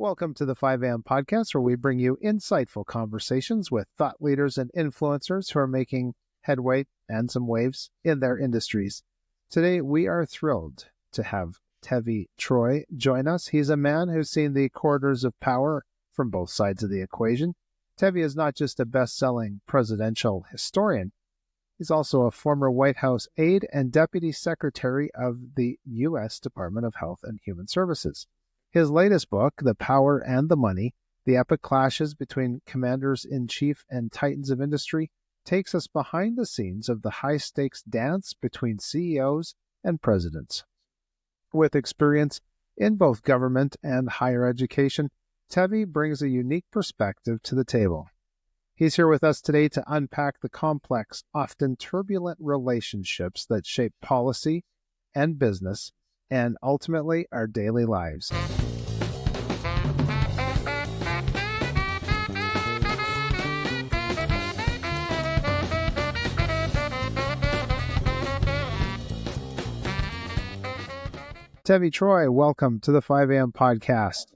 Welcome to the 5am podcast, where we bring you insightful conversations with thought leaders and influencers who are making headway and some waves in their industries. Today, we are thrilled to have Tevi Troy join us. He's a man who's seen the corridors of power from both sides of the equation. Tevi is not just a best-selling presidential historian. He's also a former White House aide and Deputy Secretary of the U.S. Department of Health and Human Services. His latest book, The Power and the Money, The Epic Clashes Between Commanders-in-Chief and Titans of Industry, takes us behind the scenes of the high-stakes dance between CEOs and presidents. With experience in both government and higher education, Tevi brings a unique perspective to the table. He's here with us today to unpack the complex, often turbulent relationships that shape policy and business, and ultimately our daily lives. Tevi Troy, welcome to the 5am podcast.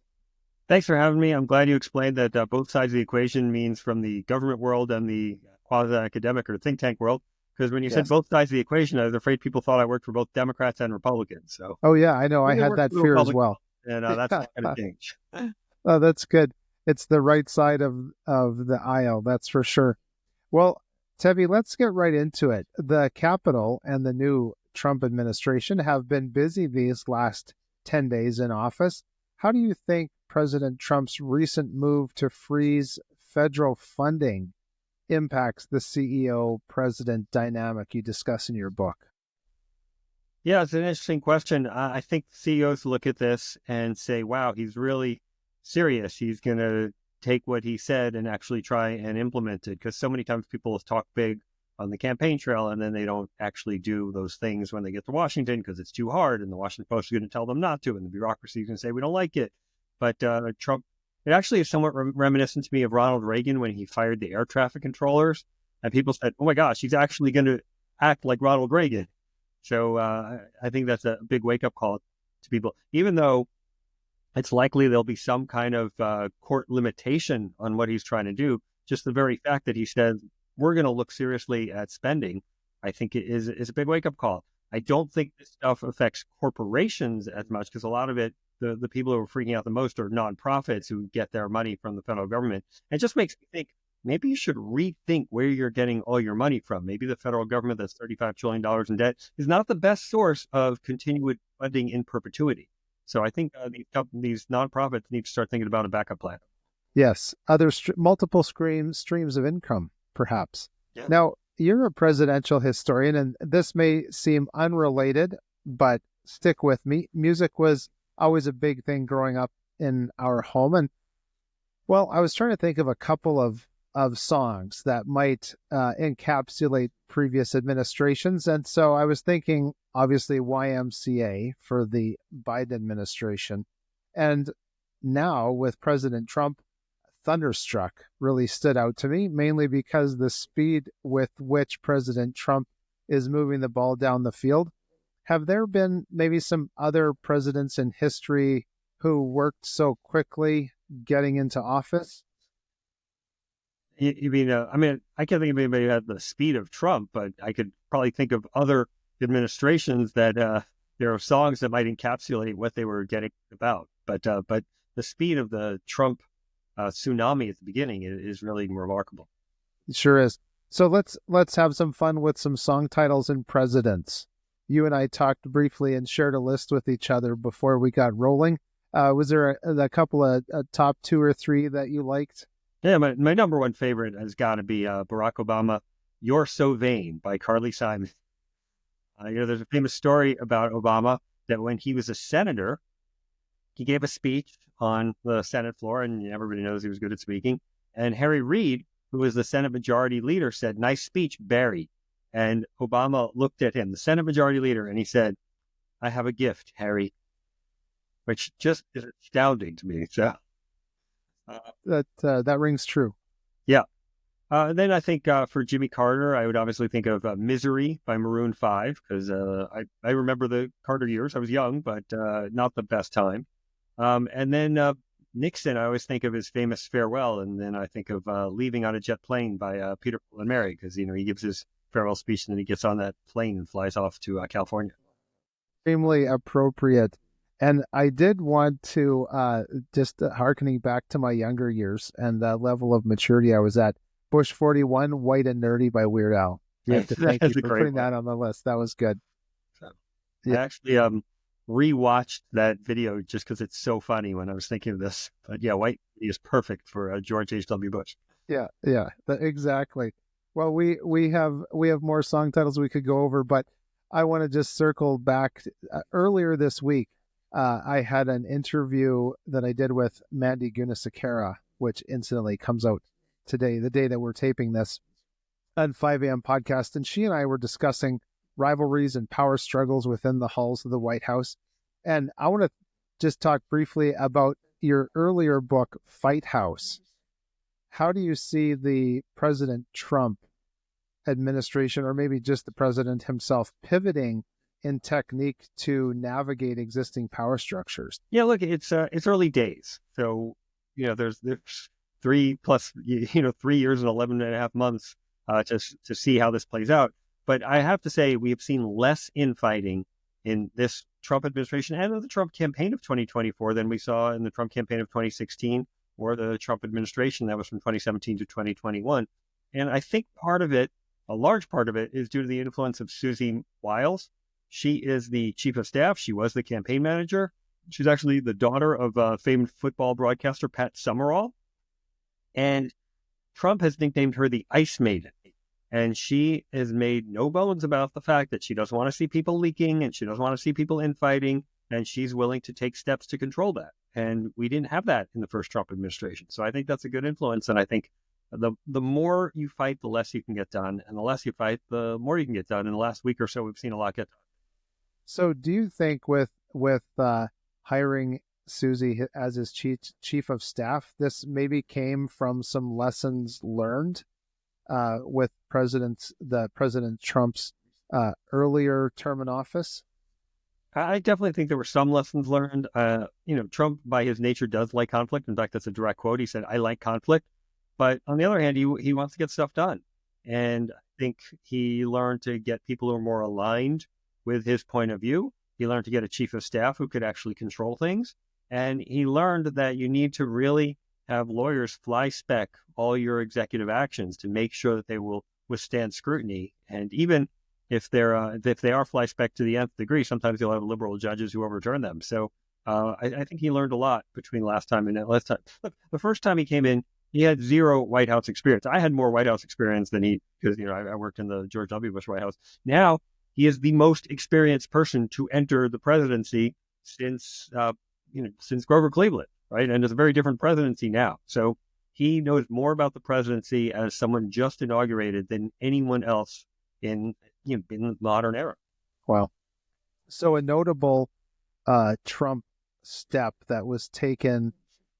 Thanks for having me. I'm glad you explained that both sides of the equation means from the government world and the quasi-academic or think tank world. Because when you said both sides of the equation, I was afraid people thought I worked for both Democrats and Republicans. So, oh yeah, I know. I had that fear as well. And that's not going to change. Oh, that's good. It's the right side of the aisle, that's for sure. Well, Tevi, let's get right into it. The Capitol and the new Trump administration have been busy these last 10 days in office. How do you think President Trump's recent move to freeze federal funding impacts the CEO-president dynamic you discuss in your book? Yeah, it's an interesting question. I think CEOs look at this and say, wow, he's really serious. He's going to take what he said and actually try and implement it. Because so many times people talk big on the campaign trail and then they don't actually do those things when they get to Washington because it's too hard. And the Washington Post is going to tell them not to. And the bureaucracy is going to say, we don't like it. But Trump, it actually is somewhat reminiscent to me of Ronald Reagan when he fired the air traffic controllers. And people said, oh my gosh, he's actually going to act like Ronald Reagan. So I think that's a big wake-up call to people, even though it's likely there'll be some kind of court limitation on what he's trying to do. Just the very fact that he said, we're going to look seriously at spending, I think it is a big wake-up call. I don't think this stuff affects corporations as much because a lot of it, the people who are freaking out the most are nonprofits who get their money from the federal government. And it just makes me think, maybe you should rethink where you're getting all your money from. Maybe the federal government that's $35 trillion in debt is not the best source of continued funding in perpetuity. So I think these nonprofits need to start thinking about a backup plan. Yes, multiple streams of income, perhaps. Yeah. Now, you're a presidential historian, and this may seem unrelated, but stick with me. Music was always a big thing growing up in our home. And, well, I was trying to think of a couple of songs that might encapsulate previous administrations. And so I was thinking, obviously, YMCA for the Biden administration. And now with President Trump, Thunderstruck really stood out to me, mainly because the speed with which President Trump is moving the ball down the field. Have there been maybe some other presidents in history who worked so quickly getting into office? You mean, I can't think of anybody who had the speed of Trump, but I could probably think of other administrations that there are songs that might encapsulate what they were getting about. But the speed of the Trump tsunami at the beginning is really remarkable. It sure is. So let's have some fun with some song titles and presidents. You and I talked briefly and shared a list with each other before we got rolling. Was there a couple of top two or three that you liked? Yeah, my number one favorite has got to be Barack Obama, You're So Vain by Carly Simon. There's a famous story about Obama that when he was a senator, he gave a speech on the Senate floor, and everybody knows he was good at speaking. And Harry Reid, who was the Senate Majority Leader, said, "Nice speech, Barry." And Obama looked at him, the Senate Majority Leader, and he said, "I have a gift, Harry," which just is astounding to me. So that rings true. Yeah. Then I think for Jimmy Carter, I would obviously think of Misery by Maroon 5, because I remember the Carter years. I was young, but not the best time. And then Nixon, I always think of his famous farewell, and then I think of Leaving on a Jet Plane by Peter, Paul and Mary, because he gives his farewell speech and then he gets on that plane and flies off to California. Extremely appropriate. And I did want to just hearkening back to my younger years and the level of maturity I was at. Bush 41, White and Nerdy by Weird Al. You have to thank you for putting that on the list. That was good. So, yeah. I actually rewatched that video just because it's so funny when I was thinking of this. But yeah, White is perfect for George H.W. Bush. Yeah, exactly. Well, we have more song titles we could go over, but I want to just circle back. Earlier this week, I had an interview that I did with Mandy Gunasekera, which incidentally comes out today, the day that we're taping this, on 5 a.m. podcast. And she and I were discussing rivalries and power struggles within the halls of the White House. And I want to just talk briefly about your earlier book, Fight House. How do you see the President Trump administration, or maybe just the president himself, pivoting in technique to navigate existing power structures? Yeah, look, it's early days. So, there's 3 years and 11 and a half months to see how this plays out. But I have to say, we have seen less infighting in this Trump administration and in the Trump campaign of 2024 than we saw in the Trump campaign of 2016 or the Trump administration that was from 2017 to 2021. And I think a large part of it is due to the influence of Susie Wiles. She is the chief of staff. She was the campaign manager. She's actually the daughter of famed football broadcaster Pat Summerall. And Trump has nicknamed her the Ice Maiden. And she has made no bones about the fact that she doesn't want to see people leaking and she doesn't want to see people infighting. And she's willing to take steps to control that. And we didn't have that in the first Trump administration. So I think that's a good influence. And I think the more you fight, the less you can get done. And the less you fight, the more you can get done. In the last week or so, we've seen a lot get done. So do you think with hiring Susie as his chief of staff, this maybe came from some lessons learned with President Trump's earlier term in office? I definitely think there were some lessons learned. Trump, by his nature, does like conflict. In fact, that's a direct quote. He said, "I like conflict." But on the other hand, he wants to get stuff done. And I think he learned to get people who are more aligned with his point of view. He learned to get a chief of staff who could actually control things. And he learned that you need to really have lawyers fly spec all your executive actions to make sure that they will withstand scrutiny. And even if they are fly spec to the nth degree, sometimes you'll have liberal judges who overturn them. So I think he learned a lot between last time and last time. Look, the first time he came in, he had zero White House experience. I had more White House experience than he, because I worked in the George W. Bush White House. Now he is the most experienced person to enter the presidency since Grover Cleveland, right? And it's a very different presidency now. So he knows more about the presidency as someone just inaugurated than anyone else in the modern era. Wow. So a notable Trump step that was taken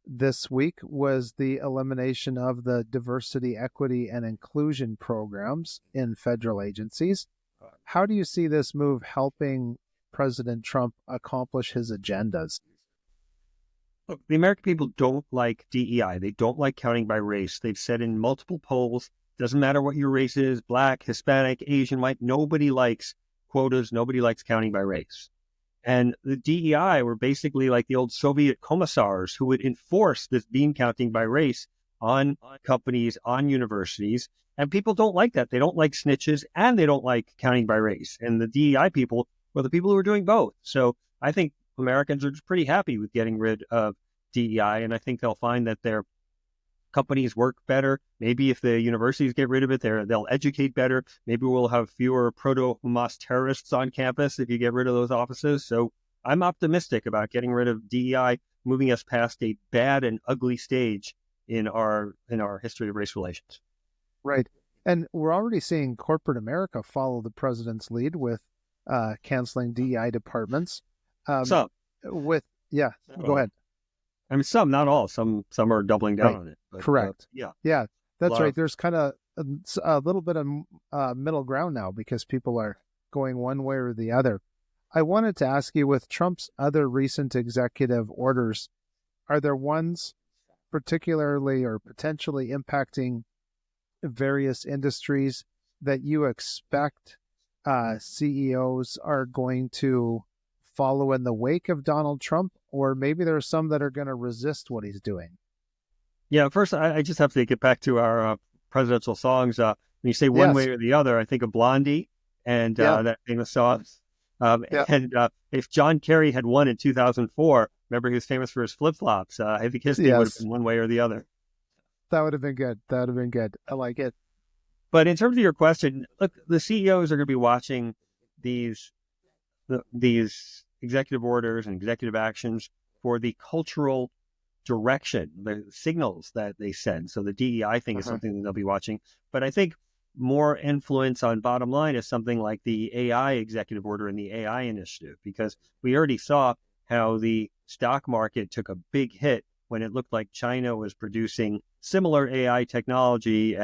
this week was the elimination of the diversity, equity, and inclusion programs in federal agencies. How do you see this move helping President Trump accomplish his agendas? Look, the American people don't like DEI. They don't like counting by race. They've said in multiple polls, doesn't matter what your race is, Black, Hispanic, Asian, white, nobody likes quotas. Nobody likes counting by race. And the DEI were basically like the old Soviet commissars who would enforce this bean counting by race on companies, on universities. And people don't like that. They don't like snitches and they don't like counting by race. And the DEI people were the people who were doing both. So I think Americans are just pretty happy with getting rid of DEI. And I think they'll find that their companies work better. Maybe if the universities get rid of it, they'll educate better. Maybe we'll have fewer proto-Hamas terrorists on campus if you get rid of those offices. So I'm optimistic about getting rid of DEI, moving us past a bad and ugly stage in our history of race relations. Right. And we're already seeing corporate America follow the president's lead with canceling DEI departments. Some. Go ahead. I mean, some, not all. Some are doubling down on it. But, correct. Yeah, that's right. There's kind of a little bit of middle ground now because people are going one way or the other. I wanted to ask you, with Trump's other recent executive orders, are there ones particularly or potentially impacting various industries that you expect CEOs are going to follow in the wake of Donald Trump, or maybe there are some that are going to resist what he's doing? Yeah, first, I just have to get back to our presidential songs. When you say one way Yes. or the other, I think of Blondie and Yeah. that famous song. Yeah. And if John Kerry had won in 2004, remember he was famous for his flip-flops. I think his thing would have Yes. been one way or the other. That would have been good. That would have been good. I like it. But in terms of your question, look, the CEOs are going to be watching these executive orders and executive actions for the cultural direction, the signals that they send. So the DEI thing is something that they'll be watching. But I think more influence on bottom line is something like the AI executive order and the AI initiative, because we already saw how the stock market took a big hit when it looked like China was producing similar AI technology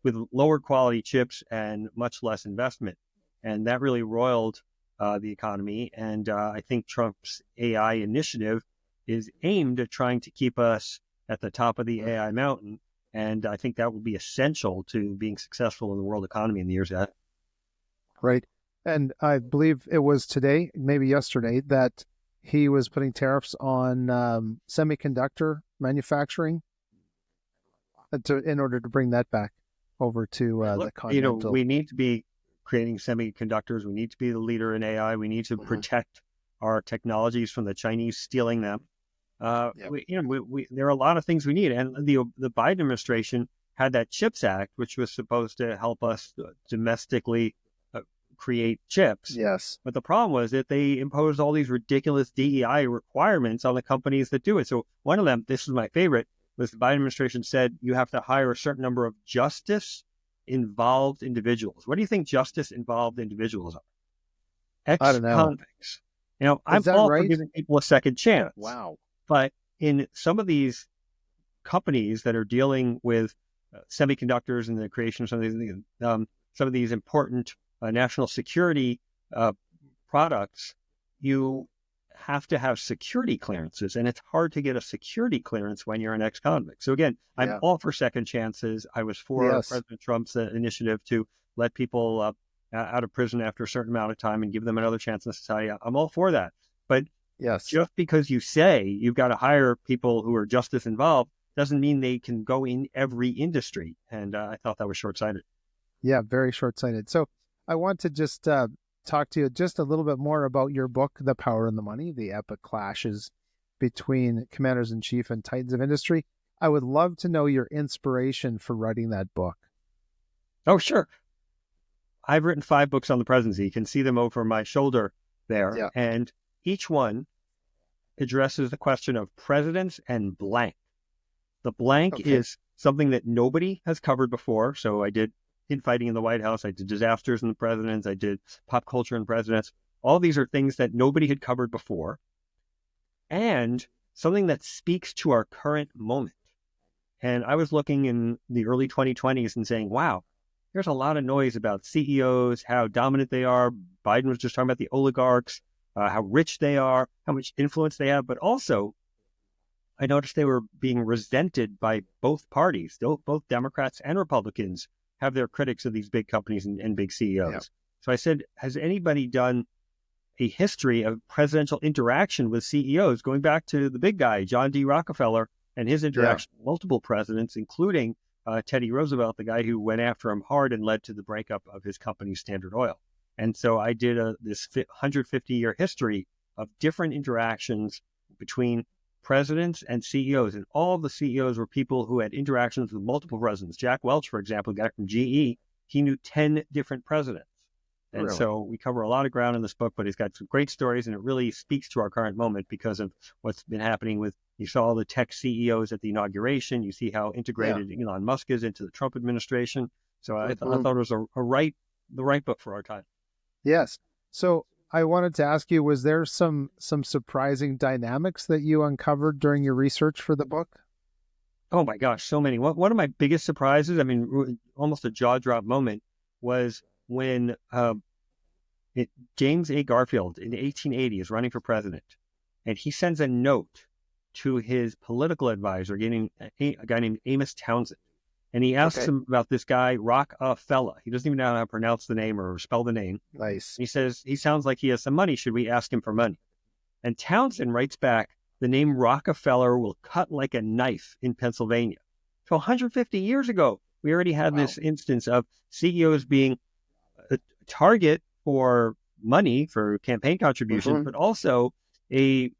with lower quality chips and much less investment. And that really roiled the economy. And I think Trump's AI initiative is aimed at trying to keep us at the top of the AI mountain. And I think that will be essential to being successful in the world economy in the years ahead. Right. And I believe it was today, maybe yesterday, that he was putting tariffs on semiconductor manufacturing in order to bring that back over to the continental. We need to be creating semiconductors. We need to be the leader in AI. We need to protect our technologies from the Chinese stealing them. There are a lot of things we need. And the Biden administration had that CHIPS Act, which was supposed to help us domestically create chips. Yes. But the problem was that they imposed all these ridiculous DEI requirements on the companies that do it. So one of them, this is my favorite, was the Biden administration said you have to hire a certain number of justice-involved individuals. What do you think justice-involved individuals are? Ex-convicts. I'm all for giving people a second chance. Wow. But in some of these companies that are dealing with semiconductors and the creation of some of these important national security products, you have to have security clearances, and it's hard to get a security clearance when you're an ex-convict. So again, I'm all for second chances. I was for President Trump's initiative to let people out of prison after a certain amount of time and give them another chance in society. I'm all for that. But just because you say you've got to hire people who are justice involved doesn't mean they can go in every industry. And I thought that was short-sighted. Yeah, very short-sighted. So I want to just talk to you just a little bit more about your book, The Power and the Money, the epic clashes between commanders-in-chief and titans of industry. I would love to know your inspiration for writing that book. Oh, sure. I've written 5 books on the presidency. You can see them over my shoulder there. Yeah. And each one addresses the question of presidents and blank. The blank is something that nobody has covered before. So I did infighting in the White House. I did disasters in the presidents. I did pop culture in presidents. All these are things that nobody had covered before. And something that speaks to our current moment. And I was looking in the early 2020s and saying, wow, there's a lot of noise about CEOs, how dominant they are. Biden was just talking about the oligarchs, how rich they are, how much influence they have. But also, I noticed they were being resented by both parties. Both Democrats and Republicans have their critics of these big companies and big CEOs. Yeah. So I said, has anybody done a history of presidential interaction with CEOs going back to the big guy, John D. Rockefeller, and his interaction with multiple presidents, including Teddy Roosevelt, the guy who went after him hard and led to the breakup of his company, Standard Oil. And so I did this 150-year history of different interactions between presidents and CEOs. And all of the CEOs were people who had interactions with multiple presidents. Jack Welch, for example, a guy from GE, he knew 10 different presidents. And so we cover a lot of ground in this book, but it's got some great stories, and it really speaks to our current moment because of what's been happening with, you saw all the tech CEOs at the inauguration. You see how integrated Elon Musk is into the Trump administration. So I thought it was the right book for our time. Yes. So I wanted to ask you, was there some surprising dynamics that you uncovered during your research for the book? Oh my gosh, so many. One of my biggest surprises, I mean, almost a jaw-drop moment, was when James A. Garfield in 1880 is running for president, and he sends a note to his political advisor, a guy named Amos Townsend. And he asks him about this guy, Rockefeller. He doesn't even know how to pronounce the name or spell the name. Nice. He says, he sounds like he has some money. Should we ask him for money? And Townsend writes back, the name Rockefeller will cut like a knife in Pennsylvania. So 150 years ago, we already had this instance of CEOs being a target for money for campaign contributions, but also a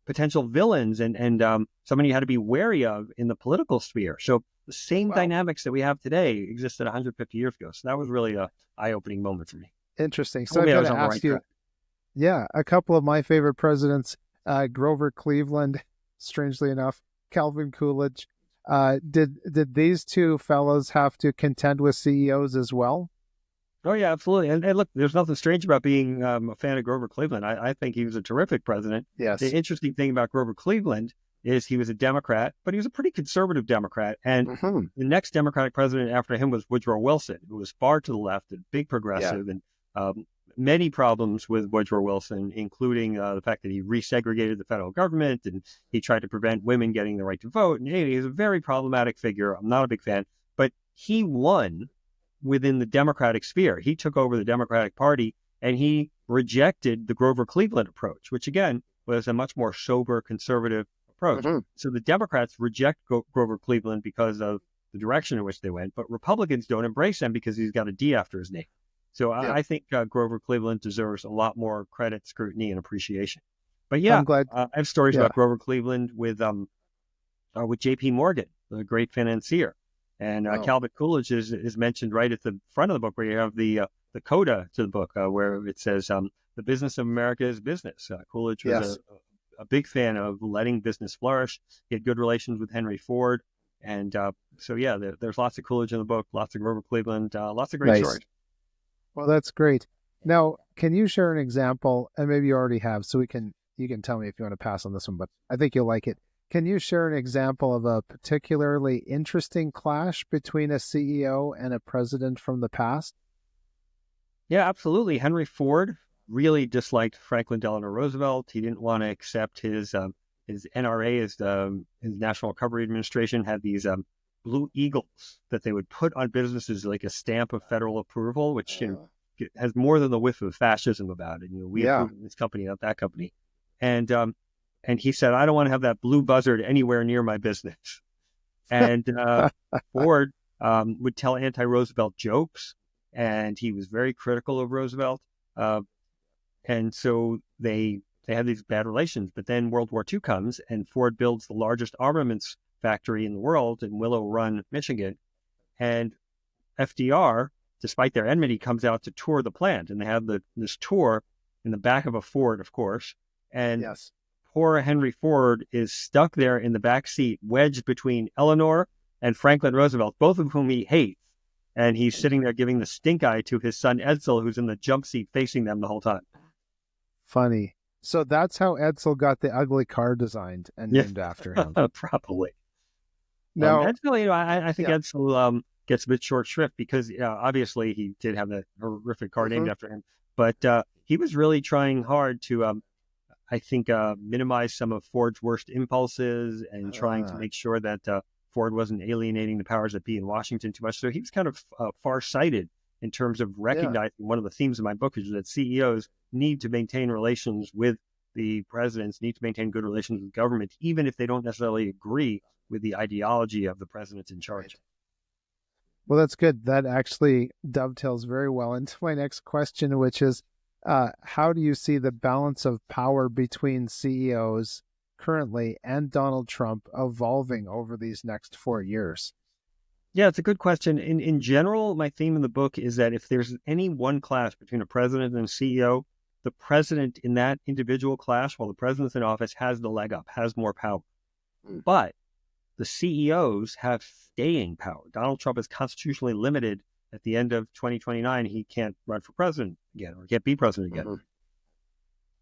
potential villains and somebody you had to be wary of in the political sphere. So the same dynamics that we have today existed 150 years ago. So that was really a eye-opening moment for me. Interesting. So I've got to ask you, a couple of my favorite presidents, Grover Cleveland, strangely enough, Calvin Coolidge. Did these two fellows have to contend with CEOs as well? Oh, yeah, absolutely. And look, there's nothing strange about being a fan of Grover Cleveland. I think he was a terrific president. Yes. The interesting thing about Grover Cleveland is he was a Democrat, but he was a pretty conservative Democrat. And the next Democratic president after him was Woodrow Wilson, who was far to the left and big progressive, and many problems with Woodrow Wilson, including the fact that he resegregated the federal government and he tried to prevent women getting the right to vote. And he was a very problematic figure. I'm not a big fan, but he won within the Democratic sphere. He took over the Democratic Party and he rejected the Grover Cleveland approach, which again was a much more sober, conservative approach. So the Democrats reject Grover Cleveland because of the direction in which they went, but Republicans don't embrace him because he's got a D after his name. So I think Grover Cleveland deserves a lot more credit, scrutiny, and appreciation. But yeah, I'm glad. I have stories about Grover Cleveland with J.P. Morgan, the great financier. And Calvin Coolidge is mentioned right at the front of the book, where you have the coda to the book, where it says, the business of America is business. Coolidge was a big fan of letting business flourish. He had good relations with Henry Ford. And there's lots of Coolidge in the book, lots of Grover Cleveland, lots of great stories. Well, that's great. Now, can you share an example, and maybe you already have, so you can tell me if you want to pass on this one, but I think you'll like it. Can you share an example of a particularly interesting clash between a CEO and a president from the past? Yeah, absolutely. Henry Ford really disliked Franklin Delano Roosevelt. He didn't want to accept his NRA, his National Recovery Administration, had these blue eagles that they would put on businesses like a stamp of federal approval, which has more than the whiff of fascism about it. We approve of this company, not that company. And he said, I don't want to have that blue buzzard anywhere near my business. And Ford would tell anti-Roosevelt jokes, and he was very critical of Roosevelt. And so they had these bad relations. But then World War II comes, and Ford builds the largest armaments factory in the world in Willow Run, Michigan. And FDR, despite their enmity, comes out to tour the plant. And they have this tour in the back of a Ford, of course. And poor Henry Ford is stuck there in the back seat, wedged between Eleanor and Franklin Roosevelt, both of whom he hates. And he's sitting there giving the stink eye to his son Edsel, who's in the jump seat facing them the whole time. Funny. So that's how Edsel got the ugly car designed and named after him. Probably. Now, Edsel, I think Edsel gets a bit short shrift because obviously he did have that horrific car named after him. But he was really trying hard to, I think, minimize some of Ford's worst impulses and trying to make sure that Ford wasn't alienating the powers that be in Washington too much. So he was kind of far-sighted in terms of recognizing one of the themes of my book is that CEOs need to maintain relations with the presidents, need to maintain good relations with government, even if they don't necessarily agree with the ideology of the president in charge. Well, that's good. That actually dovetails very well into my next question, which is, how do you see the balance of power between CEOs currently and Donald Trump evolving over these next 4 years? Yeah, it's a good question. In general, my theme in the book is that if there's any one clash between a president and a CEO, the president in that individual clash, while the president's in office, has the leg up, has more power. But the CEOs have staying power. Donald Trump is constitutionally limited. At the end of 2029, he can't run for president again, or can't be president again.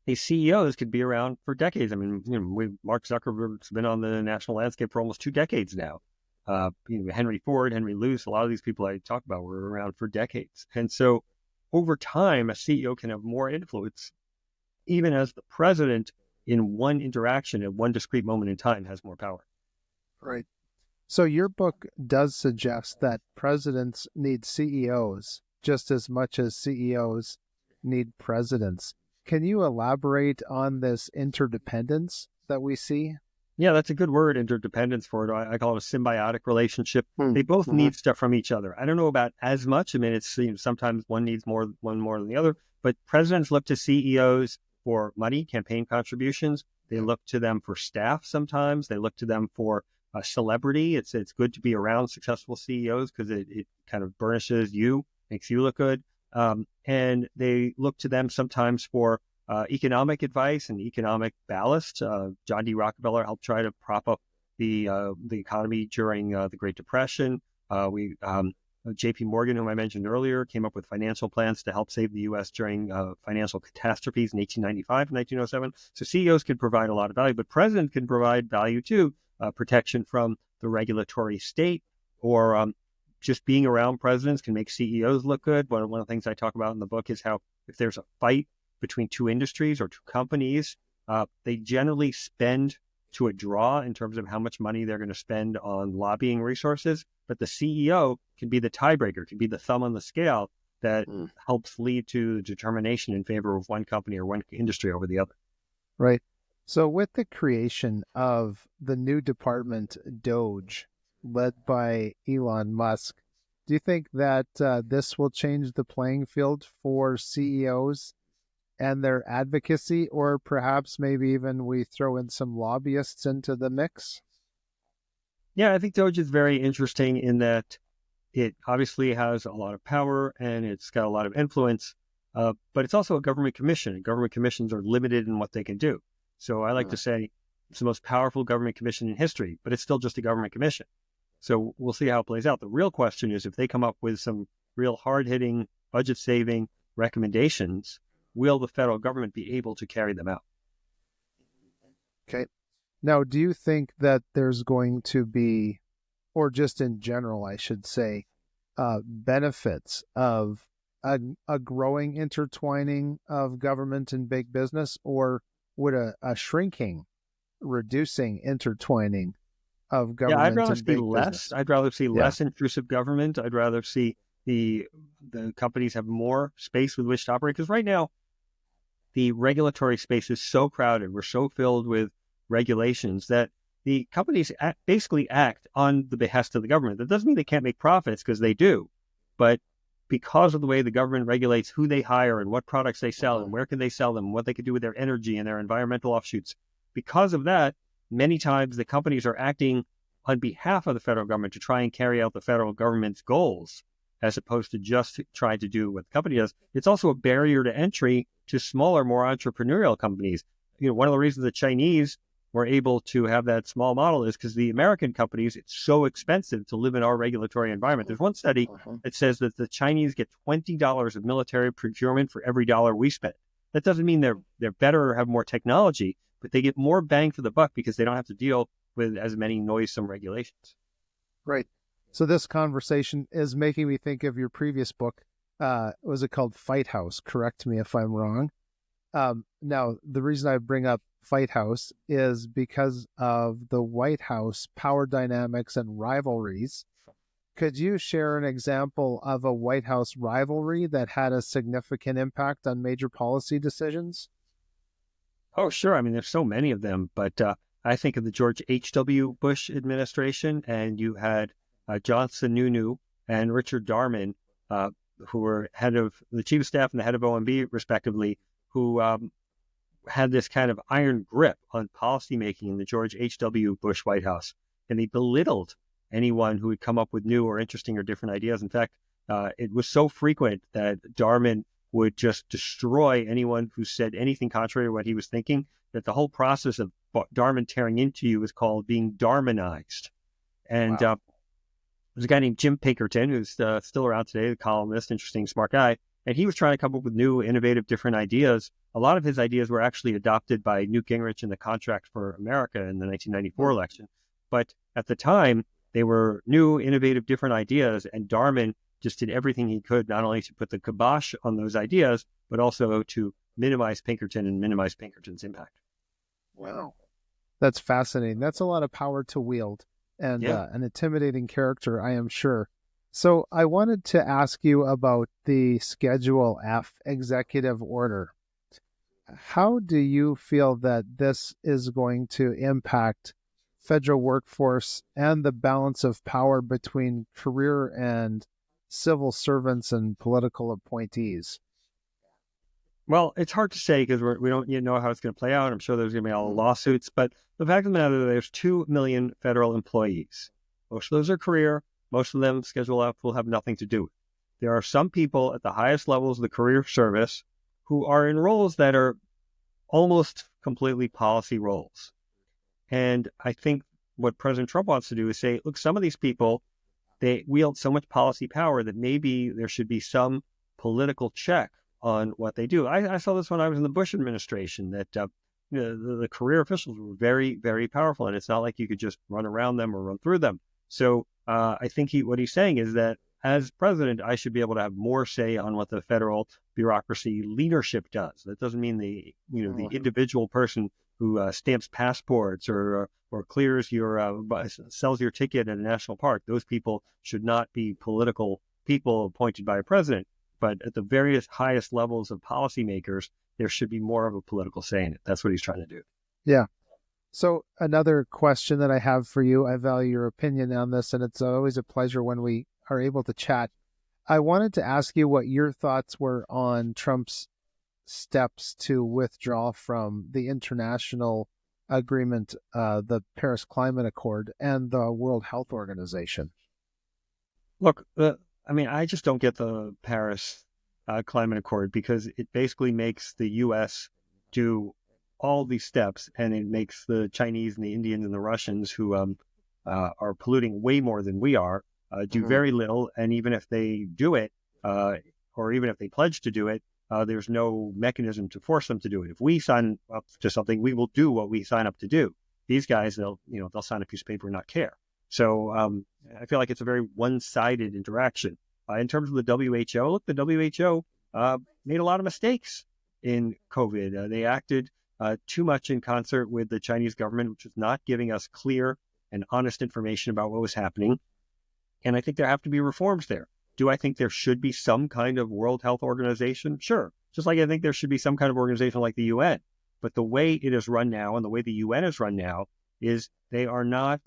These CEOs could be around for decades. I mean, Mark Zuckerberg's been on the national landscape for almost 2 decades now. Henry Ford, Henry Luce, a lot of these people I talk about were around for decades. And so over time, a CEO can have more influence, even as the president in one interaction at one discrete moment in time has more power. Right. So your book does suggest that presidents need CEOs just as much as CEOs need presidents. Can you elaborate on this interdependence that we see? Yeah, that's a good word, interdependence for it. I call it a symbiotic relationship. They both need stuff from each other. I don't know about as much. I mean, it's sometimes one needs one more than the other, but presidents look to CEOs for money, campaign contributions. They look to them for staff sometimes. They look to them for celebrity. It's good to be around successful CEOs because it kind of burnishes you, makes you look good. And they look to them sometimes for economic advice and economic ballast. John D. Rockefeller helped try to prop up the economy during the Great Depression. J.P. Morgan, whom I mentioned earlier, came up with financial plans to help save the U.S. during financial catastrophes in 1895 and 1907. So CEOs can provide a lot of value, but presidents can provide value too, protection from the regulatory state, or just being around presidents can make CEOs look good. One of the things I talk about in the book is how if there's a fight between two industries or two companies, they generally spend to a draw in terms of how much money they're going to spend on lobbying resources. But the CEO can be the tiebreaker, can be the thumb on the scale that helps lead to determination in favor of one company or one industry over the other. Right. So with the creation of the new department, DOGE, led by Elon Musk, do you think that this will change the playing field for CEOs and their advocacy, or perhaps maybe even we throw in some lobbyists into the mix? Yeah, I think DOGE is very interesting in that it obviously has a lot of power and it's got a lot of influence, but it's also a government commission, and government commissions are limited in what they can do. So I like to say it's the most powerful government commission in history, but it's still just a government commission. So we'll see how it plays out. The real question is if they come up with some real hard-hitting, budget-saving recommendations, will the federal government be able to carry them out? Okay. Now, do you think that there's going to be, or just in general, I should say, benefits of a growing intertwining of government and big business, or would a shrinking, reducing intertwining of government and big business? I'd rather see less intrusive government. I'd rather see the companies have more space with which to operate. Because right now, the regulatory space is so crowded. We're so filled with regulations that the companies basically act on the behest of the government. That doesn't mean they can't make profits, because they do. But because of the way the government regulates who they hire and what products they sell and where can they sell them, and what they can do with their energy and their environmental offshoots, because of that, many times the companies are acting on behalf of the federal government to try and carry out the federal government's goals, as opposed to just trying to do what the company does. It's also a barrier to entry to smaller, more entrepreneurial companies. One of the reasons the Chinese were able to have that small model is because the American companies, it's so expensive to live in our regulatory environment. There's one study that says that the Chinese get $20 of military procurement for every dollar we spend. That doesn't mean they're better or have more technology, but they get more bang for the buck because they don't have to deal with as many noisome regulations. Right. So this conversation is making me think of your previous book. Was it called Fight House? Correct me if I'm wrong. Now, the reason I bring up Fight House is because of the White House power dynamics and rivalries. Could you share an example of a White House rivalry that had a significant impact on major policy decisions? Oh, sure. I mean, there's so many of them, but I think of the George H.W. Bush administration, and you had John Sununu and Richard Darman, who were head of the chief of staff and the head of OMB, respectively, who had this kind of iron grip on policymaking in the George H.W. Bush White House. And they belittled anyone who would come up with new or interesting or different ideas. In fact, it was so frequent that Darman would just destroy anyone who said anything contrary to what he was thinking, that the whole process of Darman tearing into you is called being Darmanized. And there's a guy named Jim Pinkerton, who's still around today, the columnist, interesting, smart guy. And he was trying to come up with new, innovative, different ideas. A lot of his ideas were actually adopted by Newt Gingrich in the Contract for America in the 1994 election. But at the time, they were new, innovative, different ideas. And Darman just did everything he could, not only to put the kibosh on those ideas, but also to minimize Pinkerton and minimize Pinkerton's impact. Wow. That's fascinating. That's a lot of power to wield and Yeah. an intimidating character, I am sure. So I wanted to ask you about the Schedule F executive order. How do you feel that this is going to impact federal workforce and the balance of power between career and civil servants and political appointees? Well, it's hard to say because we don't yet know how it's going to play out. I'm sure there's going to be all the lawsuits, but the fact of the matter is there's 2 million federal employees. Most of those are career. Most of them, Schedule F, will have nothing to do with. There are some people at the highest levels of the career service who are in roles that are almost completely policy roles. And I think what President Trump wants to do is say, look, some of these people, they wield so much policy power that maybe there should be some political check on what they do. I saw this when I was in the Bush administration, that the career officials were very, very powerful, and it's not like you could just run around them or run through them. So I think what he's saying is that as president, I should be able to have more say on what the federal bureaucracy leadership does. That doesn't mean the individual person who stamps passports or clears your sells your ticket at a national park. Those people should not be political people appointed by a president. But at the various highest levels of policymakers, there should be more of a political say in it. That's what he's trying to do. Yeah. So another question that I have for you, I value your opinion on this, and it's always a pleasure when we are able to chat. I wanted to ask you what your thoughts were on Trump's steps to withdraw from the international agreement, the Paris Climate Accord, and the World Health Organization. Look, I just don't get the Paris Climate Accord because it basically makes the U.S. do all these steps, and it makes the Chinese and the Indians and the Russians, who are polluting way more than we are, do very little. And even if they do it, or even if they pledge to do it, there's no mechanism to force them to do it. If we sign up to something, we will do what we sign up to do. These guys, they'll sign a piece of paper and not care. So I feel like it's a very one-sided interaction. In terms of the WHO, look, the WHO made a lot of mistakes in COVID. They acted too much in concert with the Chinese government, which was not giving us clear and honest information about what was happening. And I think there have to be reforms there. Do I think there should be some kind of World Health Organization? Sure. Just like I think there should be some kind of organization like the UN. But the way it is run now and the way the UN is run now is they are not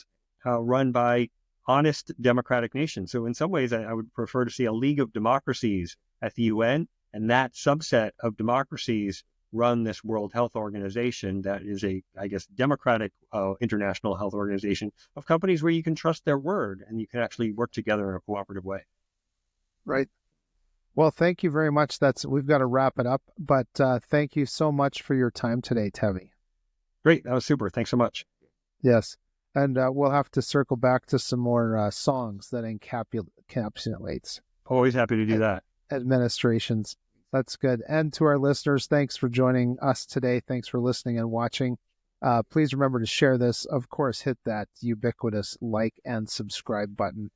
run by honest democratic nations. So in some ways, I would prefer to see a league of democracies at the UN, and that subset of democracies run this World Health Organization that is a, I guess, democratic international health organization of companies where you can trust their word and you can actually work together in a cooperative way. Right. Well, thank you very much. We've got to wrap it up, but thank you so much for your time today, Tevi. Great. That was super. Thanks so much. Yes. And we'll have to circle back to some more songs that encapsulates. Always happy to do that. Administrations. That's good. And to our listeners, thanks for joining us today. Thanks for listening and watching. Please remember to share this. Of course, hit that ubiquitous like and subscribe button.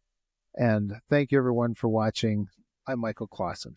And thank you, everyone, for watching. I'm Michael Clausen.